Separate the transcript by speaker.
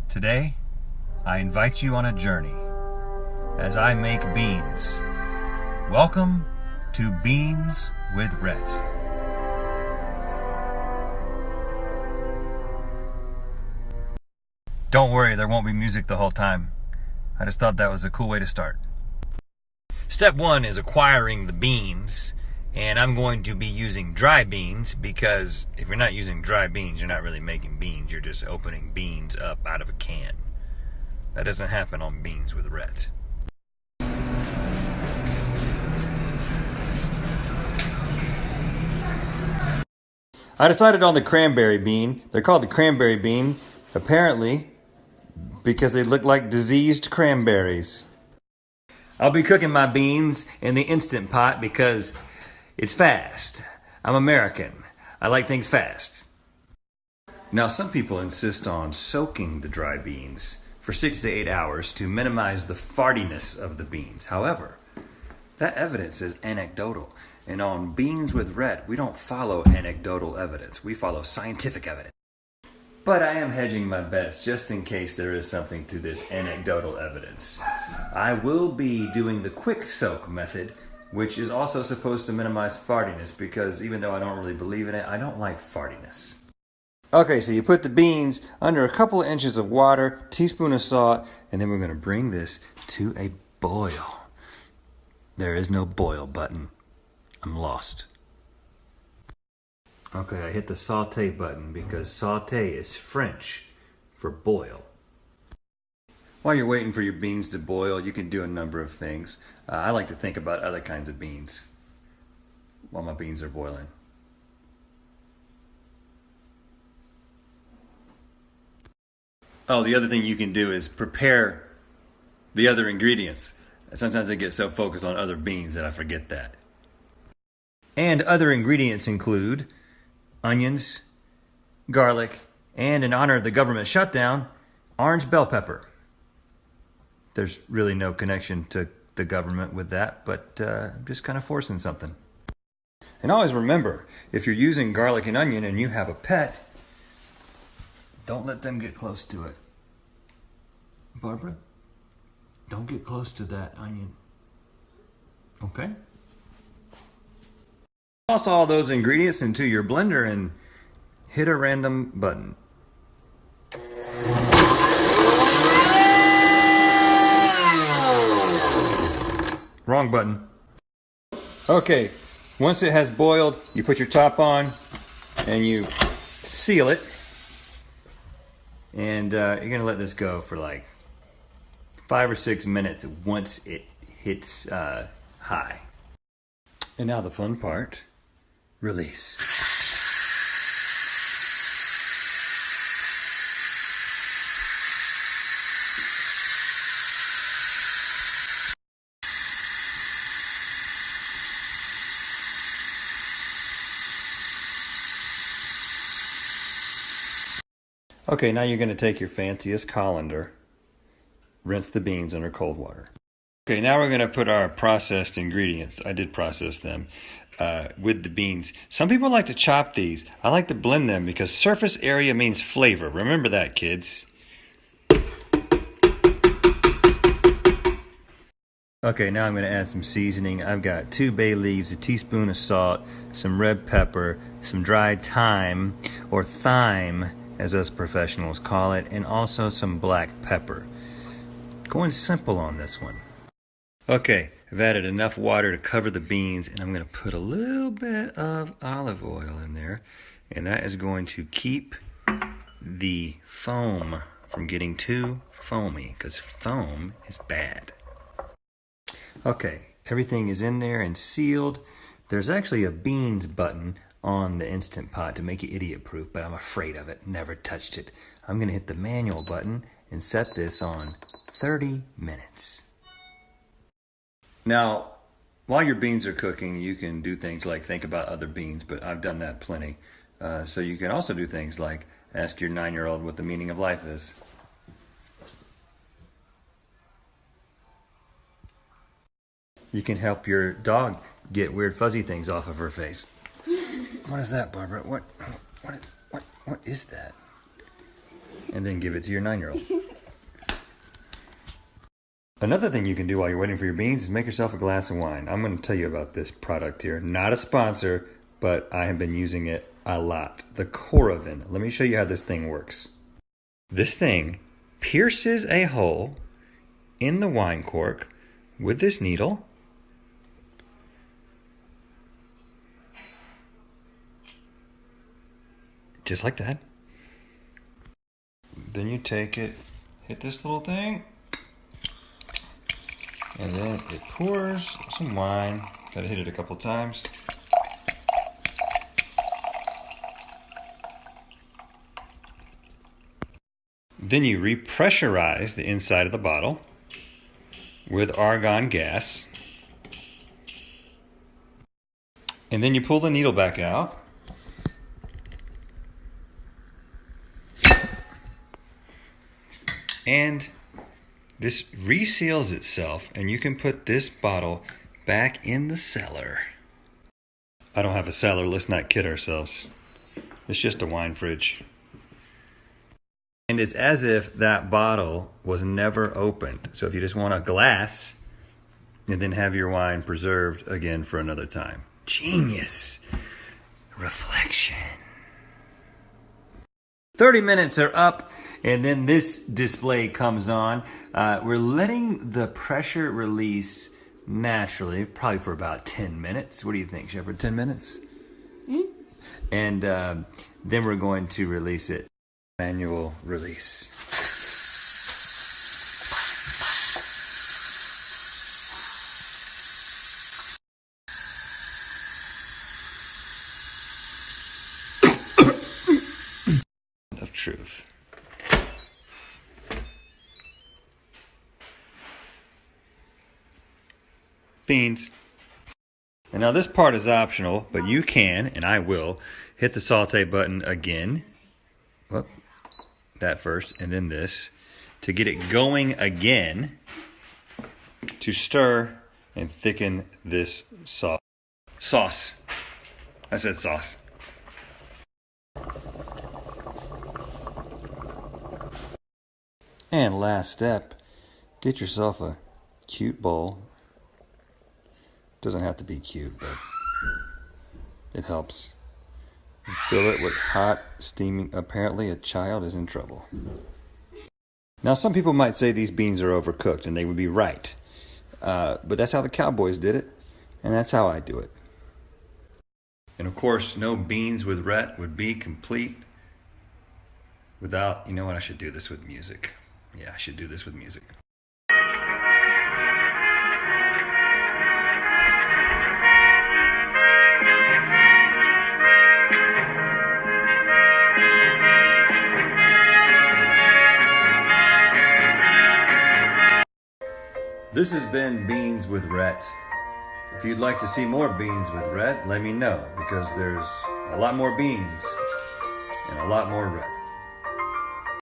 Speaker 1: Today, I invite you on a journey as I make beans. Welcome to Beans with Rhett. Don't worry, there won't be music the whole time. I just thought that was a cool way to start. Step one is acquiring the beans, and I'm going to be using dry beans because if you're not using dry beans, you're not really making beans. You're just opening beans up out of a can. That doesn't happen on Beans with Rhett. I decided on the cranberry bean. They're called the cranberry bean, apparently, because they look like diseased cranberries. I'll be cooking my beans in the Instant Pot because it's fast. I'm American. I like things fast. Now, some people insist on soaking the dry beans for 6 to 8 hours to minimize the fartiness of the beans. However, that evidence is anecdotal. And on Beans with Rhett, we don't follow anecdotal evidence. We follow scientific evidence. But I am hedging my bets just in case there is something to this anecdotal evidence. I will be doing the quick soak method, which is also supposed to minimize fartiness because even though I don't really believe in it, I don't like fartiness. Okay, so you put the beans under a couple of inches of water, teaspoon of salt, and then we're going to bring this to a boil. There is no boil button. I'm lost. Okay, I hit the saute button because saute is French for boil. While you're waiting for your beans to boil, you can do a number of things. I like to think about other kinds of beans while my beans are boiling. Oh, the other thing you can do is prepare the other ingredients. Sometimes I get so focused on other beans that I forget that. And other ingredients include onions, garlic, and in honor of the government shutdown, orange bell pepper. There's really no connection to the government with that, but I'm just kind of forcing something. And always remember, if you're using garlic and onion and you have a pet, don't let them get close to it. Barbara, don't get close to that onion. Okay? Toss all those ingredients into your blender and hit a random button. Wrong button. Okay, once it has boiled, you put your top on and you seal it. And you're going to let this go for like 5 or 6 minutes once it hits high. And now the fun part. Release. Okay, now you're going to take your fanciest colander, rinse the beans under cold water. Okay, now we're going to put our processed ingredients, I did process them, with the beans. Some people like to chop these. I like to blend them because surface area means flavor. Remember that, kids. Okay, now I'm going to add some seasoning. I've got 2 bay leaves, a teaspoon of salt, some red pepper, some dried thyme, or thyme, as us professionals call it, and also some black pepper. Going simple on this one. Okay, I've added enough water to cover the beans, and I'm going to put a little bit of olive oil in there, and that is going to keep the foam from getting too foamy, because foam is bad. Okay, everything is in there and sealed. There's actually a beans button on the Instant Pot to make it idiot-proof, but I'm afraid of it. Never touched it. I'm going to hit the manual button and set this on 30 minutes. Now, while your beans are cooking, you can do things like think about other beans, but I've done that plenty. So you can also do things like ask your 9-year-old what the meaning of life is. You can help your dog get weird fuzzy things off of her face. What is that, Barbara? What is that? And then give it to your 9-year-old. Another thing you can do while you're waiting for your beans is make yourself a glass of wine. I'm going to tell you about this product here. Not a sponsor, but I have been using it a lot. The Coravin. Let me show you how this thing works. This thing pierces a hole in the wine cork with this needle. Just like that. Then you take it, hit this little thing, and then it pours some wine. Gotta hit it a couple times. Then you repressurize the inside of the bottle with argon gas. And then you pull the needle back out. And this reseals itself, and you can put this bottle back in the cellar. I don't have a cellar, let's not kid ourselves. It's just a wine fridge. And it's as if that bottle was never opened. So if you just want a glass, and then have your wine preserved again for another time. Genius. Reflection. 30 minutes are up, and then this display comes on. We're letting the pressure release naturally, probably for about 10 minutes. What do you think, Shepard? 10 minutes? Mm-hmm. And then we're going to release it. Manual release. Of truth. Beans. And now this part is optional, but you can, and I will, hit the saute button again. Whoop. That first, and then this, to get it going again, to stir and thicken this sauce. Sauce. I said sauce. And last step, get yourself a cute bowl. Doesn't have to be cute, but it helps. Fill it with hot, steaming. Apparently a child is in trouble. Now some people might say these beans are overcooked, and they would be right. But that's how the cowboys did it, and that's how I do it. And of course, no beans with Rhett would be complete without, you know what, I should do this with music. Yeah, I should do this with music. This has been Beans with Rhett. If you'd like to see more Beans with Rhett, let me know, because there's a lot more beans and a lot more Rhett.